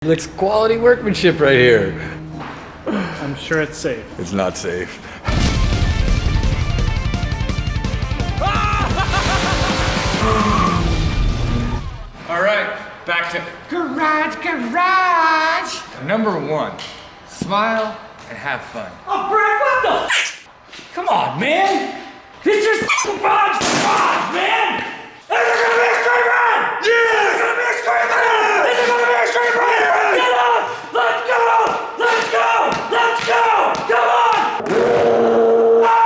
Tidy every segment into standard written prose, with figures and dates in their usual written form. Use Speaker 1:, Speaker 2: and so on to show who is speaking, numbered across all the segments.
Speaker 1: Looks quality workmanship right here.
Speaker 2: I'm sure it's safe.
Speaker 1: It's not safe. All right, back to garage. Number one, smile and have fun.
Speaker 3: Oh, Brad, what the Come on, man! This is garage, man! This is gonna be a straight run! Yeah! This is gonna be a straight run! This is gonna be a straight run! Get up! Let's go! Let's go! Let's go! Come on! Ah!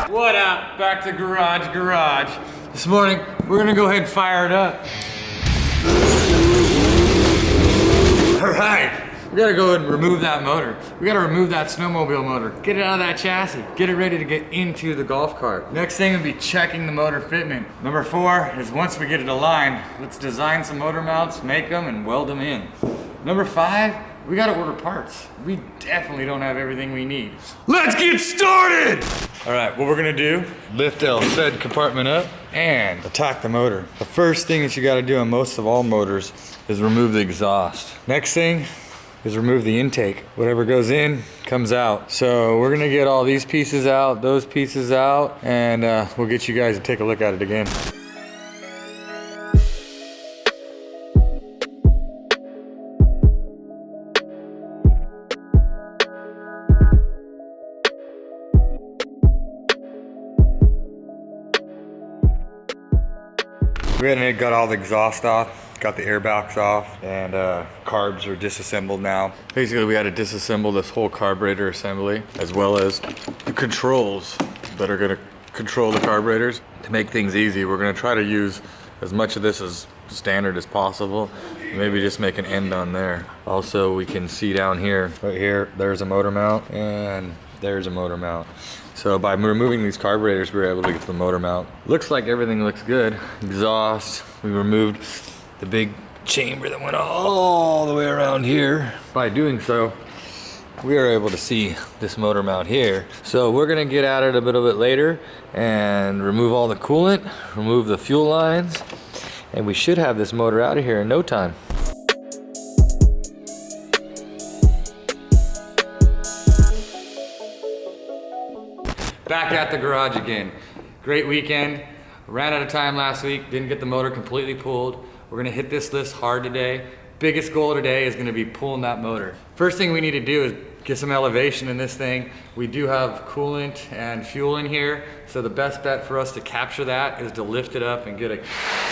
Speaker 1: What up? Back to garage. This morning, we're gonna go ahead and fire it up. All right, we gotta go and remove that motor. We gotta remove that snowmobile motor. Get it out of that chassis. Get it ready to get into the golf cart. Next thing will be checking the motor fitment. Number 4 is once we get it aligned, let's design some motor mounts, make them, and weld them in. Number 5, we gotta order parts. We definitely don't have everything we need. Let's get started! All right, what we're gonna do, lift the said compartment up and attack the motor. The first thing that you gotta do on most of all motors is remove the exhaust. Next thing is remove the intake. Whatever goes in, comes out. So we're gonna get all these pieces out, those pieces out, and we'll get you guys to take a look at it again. We went ahead and got all the exhaust off, got the air box off, and carbs are disassembled now. Basically, we had to disassemble this whole carburetor assembly, as well as the controls that are gonna control the carburetors. To make things easy, we're gonna try to use as much of this as standard as possible. Maybe just make an end on there. Also, we can see down here, right here, there's a motor mount, and there's a motor mount. So by removing these carburetors, we were able to get to the motor mount. Looks like everything looks good. Exhaust, we removed the big chamber that went all the way around here. By doing so, we are able to see this motor mount here. So we're gonna get at it a little bit later and remove all the coolant, remove the fuel lines, and we should have this motor out of here in no time. Back at the garage again. Great weekend. Ran out of time last week, didn't get the motor completely pulled. We're gonna hit this list hard today. Biggest goal today is gonna be pulling that motor. First thing we need to do is get some elevation in this thing. We do have coolant and fuel in here, so the best bet for us to capture that is to lift it up and get a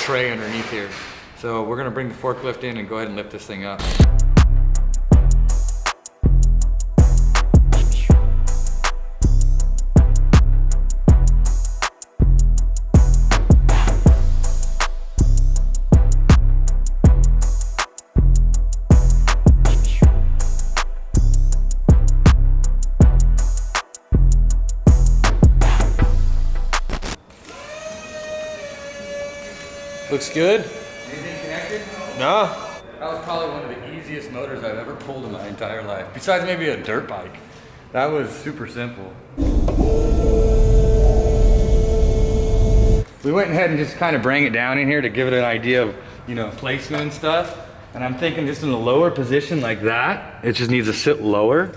Speaker 1: tray underneath here. So we're gonna bring the forklift in and go ahead and lift this thing up. Looks good. Anything connected? No. That was probably one of the easiest motors I've ever pulled in my entire life. Besides maybe a dirt bike. That was super simple. We went ahead and just kind of bring it down in here to give it an idea of, you know, placement and stuff. And I'm thinking just in a lower position like that, it just needs to sit lower.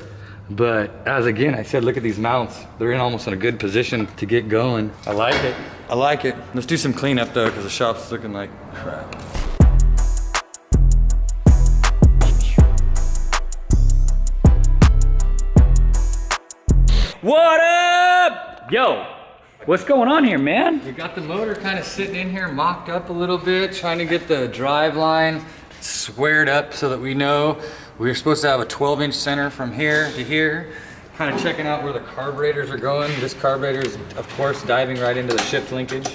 Speaker 1: But as again, I said, look at these mounts. They're in almost in a good position to get going. I like it. I like it. Let's do some cleanup though, because the shop's looking like crap.
Speaker 3: What up? Yo, what's going on here, man?
Speaker 1: We got the motor kind of sitting in here, mocked up a little bit, trying to get the drive line squared up so that we know we're supposed to have a 12-inch center from here to here. Kind of checking out where the carburetors are going. This carburetor is, of course, diving right into the shift linkage.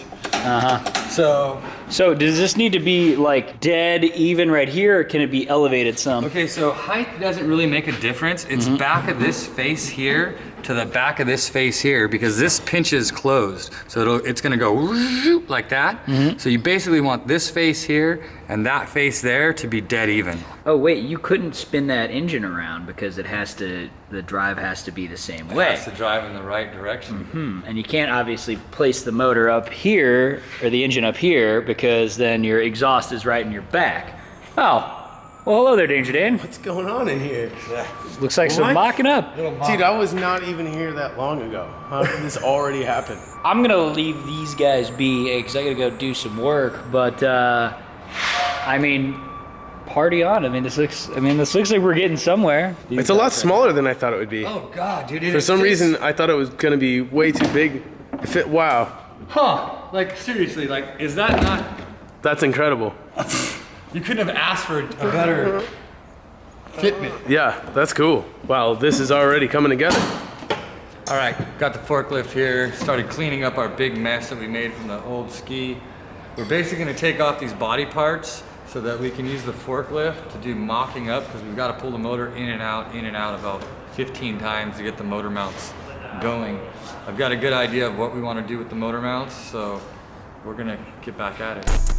Speaker 1: So
Speaker 3: does this need to be like dead even right here, or can it be elevated some?
Speaker 1: okay, so height doesn't really make a difference. It's back of this face here to the back of this face here, because this pinches closed. So it's gonna go like that. So you basically want this face here and that face there to be dead even.
Speaker 4: Oh wait, you couldn't spin that engine around because it has to, the drive has to be the same way.
Speaker 1: It has to drive in the right direction.
Speaker 4: And you can't obviously place the motor up here, or the engine up here, because then your exhaust is right in your back.
Speaker 3: Oh,
Speaker 4: Well, hello there, Danger Dan.
Speaker 5: What's going on in here?
Speaker 4: Looks like some
Speaker 5: What?
Speaker 4: mocking up.
Speaker 5: Dude, I was not even here that long ago. How did this already happen?
Speaker 4: I'm gonna leave these guys be because I gotta go do some work. But I mean, party on. I mean, this looks like we're getting somewhere.
Speaker 5: It's a lot smaller than I thought it would be.
Speaker 1: Oh God, dude.
Speaker 5: For some reason, I thought it was gonna be way too big. Wow,
Speaker 1: Huh? Like seriously, like is that not?
Speaker 5: that's incredible.
Speaker 1: You couldn't have asked for a better fitment.
Speaker 5: Yeah, that's cool. Wow, this is already coming together.
Speaker 1: All right, got the forklift here. Started cleaning up our big mess that we made from the old ski. We're basically gonna take off these body parts so that we can use the forklift to do mocking up because we've got to pull the motor in and out about 15 times to get the motor mounts going. I've got a good idea of what we want to do with the motor mounts, so we're gonna get back at it.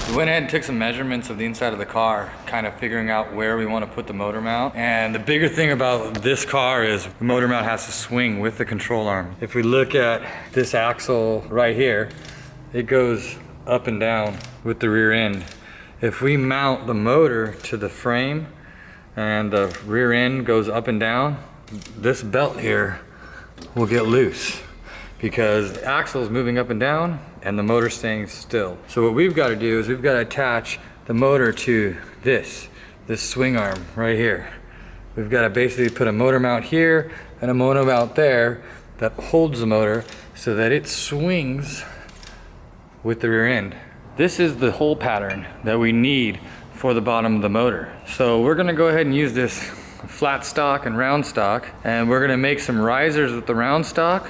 Speaker 1: We went ahead and took some measurements of the inside of the car, kind of figuring out where we want to put the motor mount. And the bigger thing about this car is the motor mount has to swing with the control arm. If we look at this axle right here, it goes up and down with the rear end. If we mount the motor to the frame and the rear end goes up and down, this belt here will get loose because the axle is moving up and down and the motor staying still. So what we've got to do is we've got to attach the motor to this swing arm right here. We've got to basically put a motor mount here and a motor mount there that holds the motor so that it swings with the rear end. This is the hole pattern that we need for the bottom of the motor. So we're gonna go ahead and use this flat stock and round stock, and we're gonna make some risers with the round stock,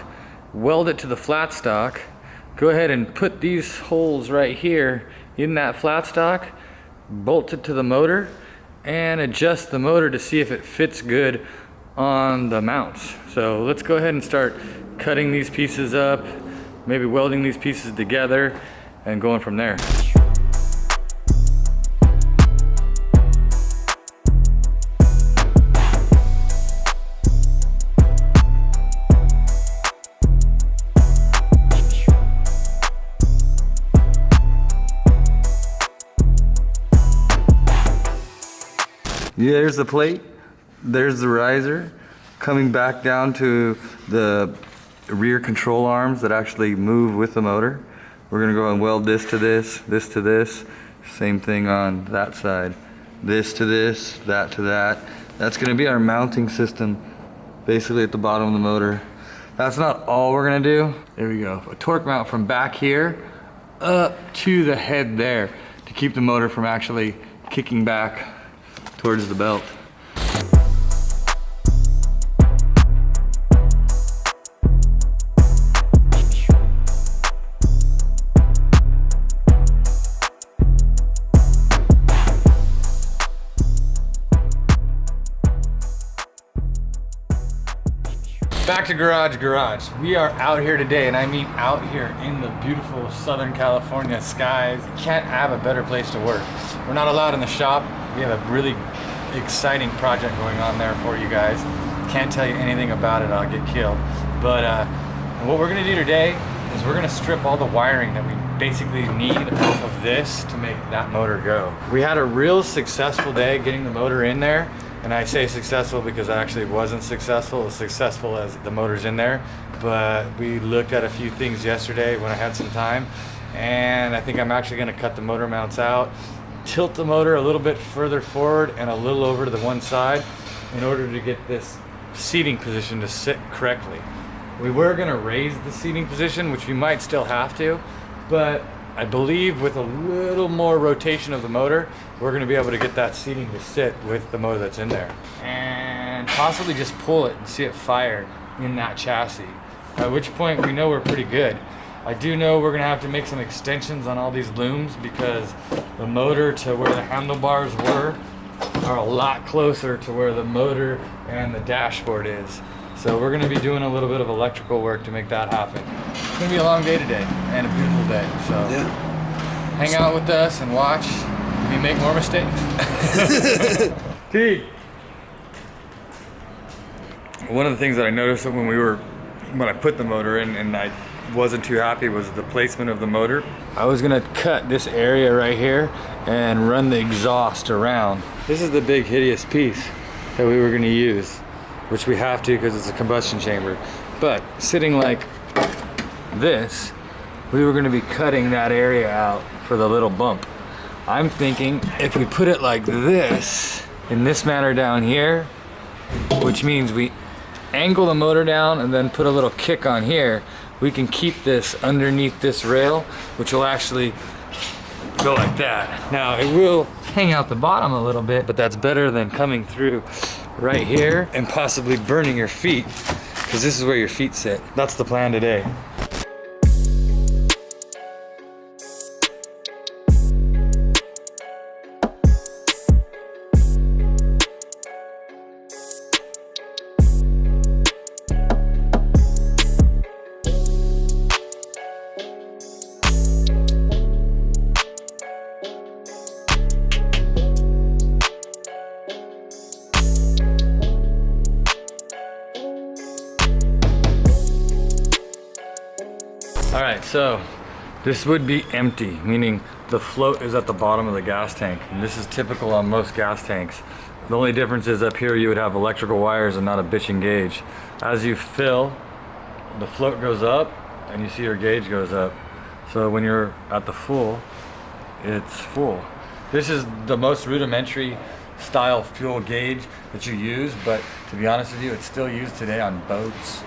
Speaker 1: weld it to the flat stock, go ahead and put these holes right here in that flat stock, bolt it to the motor, and adjust the motor to see if it fits good on the mounts. So let's go ahead and start cutting these pieces up, maybe welding these pieces together, and going from there. Yeah, there's the plate, there's the riser, coming back down to the rear control arms that actually move with the motor. We're gonna go and weld this to this to this, same thing on that side. This to this, that to that. That's gonna be our mounting system, basically at the bottom of the motor. That's not all we're gonna do. There we go, a torque mount from back here up to the head there to keep the motor from actually kicking back towards the belt. Back to Garage. We are out here today, and I mean out here in the beautiful Southern California skies. You can't have a better place to work. We're not allowed in the shop. We have a really exciting project going on there for you guys. Can't tell you anything about it, I'll get killed. But what we're gonna do today is we're gonna strip all the wiring that we basically need off of this to make that motor go. We had a real successful day getting the motor in there. And I say successful because I actually wasn't successful, as successful as the motor's in there. But we looked at a few things yesterday when I had some time. And I think I'm actually gonna cut the motor mounts out, tilt the motor a little bit further forward and a little over to the one side in order to get this seating position to sit correctly. We were gonna raise the seating position, which we might still have to, but I believe with a little more rotation of the motor, we're gonna be able to get that seating to sit with the motor that's in there. And possibly just pull it and see it fire in that chassis. At which point we know we're pretty good. I do know we're gonna have to make some extensions on all these looms because the motor to where the handlebars were are a lot closer to where the motor and the dashboard is. So we're gonna be doing a little bit of electrical work to make that happen. It's gonna be a long day today and a beautiful day, so.
Speaker 5: Yeah.
Speaker 1: hang out with us and watch me make more mistakes. Dude. One of the things that I noticed when I put the motor in and I wasn't too happy was the placement of the motor. I was gonna cut this area right here and run the exhaust around. This is the big hideous piece that we were gonna use, which we have to because it's a combustion chamber. But sitting like this, we were gonna be cutting that area out for the little bump. I'm thinking if we put it like this, in this manner down here, which means we angle the motor down and then put a little kick on here, we can keep this underneath this rail, which will actually go like that. Now it will hang out the bottom a little bit, but that's better than coming through right here and possibly burning your feet, because this is where your feet sit. That's the plan today. All right, so this would be empty, meaning the float is at the bottom of the gas tank. And this is typical on most gas tanks. The only difference is up here you would have electrical wires and not a bitching gauge. As you fill, the float goes up and you see your gauge goes up. So when you're at the full, it's full. This is the most rudimentary style fuel gauge that you use, but to be honest with you, it's still used today on boats.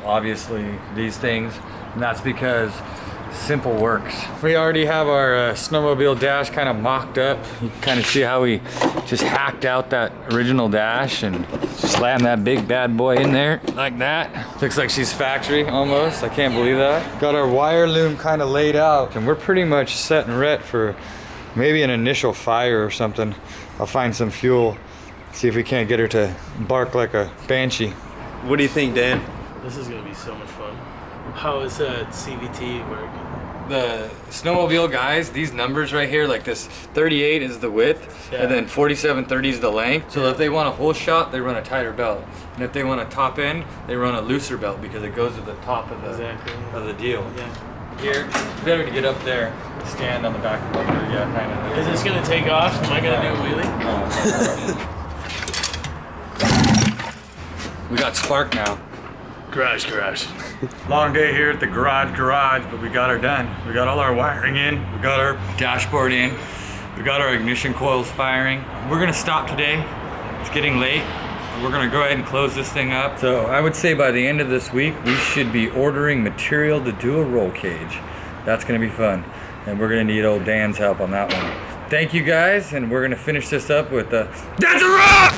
Speaker 1: Obviously, these things. And that's because simple works. We already have our snowmobile dash kind of mocked up. You can kind of see how we just hacked out that original dash and slammed that big bad boy in there like that. Looks like she's factory almost. I can't believe that. Got our wire loom kind of laid out and we're pretty much set and ret for maybe an initial fire or something. I'll find some fuel, see if we can't get her to bark like a banshee.
Speaker 5: What do you think, Dan?
Speaker 2: This is gonna be so much fun. How is CVT work?
Speaker 1: The snowmobile guys, these numbers right here, like this 38 is the width, and then 4730 is the length. So if they want a whole shot, they run a tighter belt. And if they want a top end, they run a looser belt because it goes to the top of the deal.
Speaker 2: Yeah.
Speaker 1: Here, better to get up there, stand on the back of the motor, yeah, kind of.
Speaker 2: Is this gonna take off? Am I gonna do a wheelie?
Speaker 1: We got spark now.
Speaker 2: Garage.
Speaker 1: Long day here at the garage, but we got her done. We got all our wiring in, we got our dashboard in, we got our ignition coils firing. We're gonna stop today. It's getting late. We're gonna go ahead and close this thing up. So I would say by the end of this week, we should be ordering material to do a roll cage. That's gonna be fun. And we're gonna need old Dan's help on that one. Thank you guys, and we're gonna finish this up with the That's a Rock!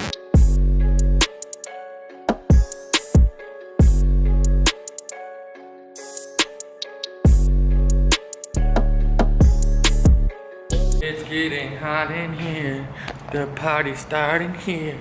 Speaker 1: It's getting hot in here, the party's starting here.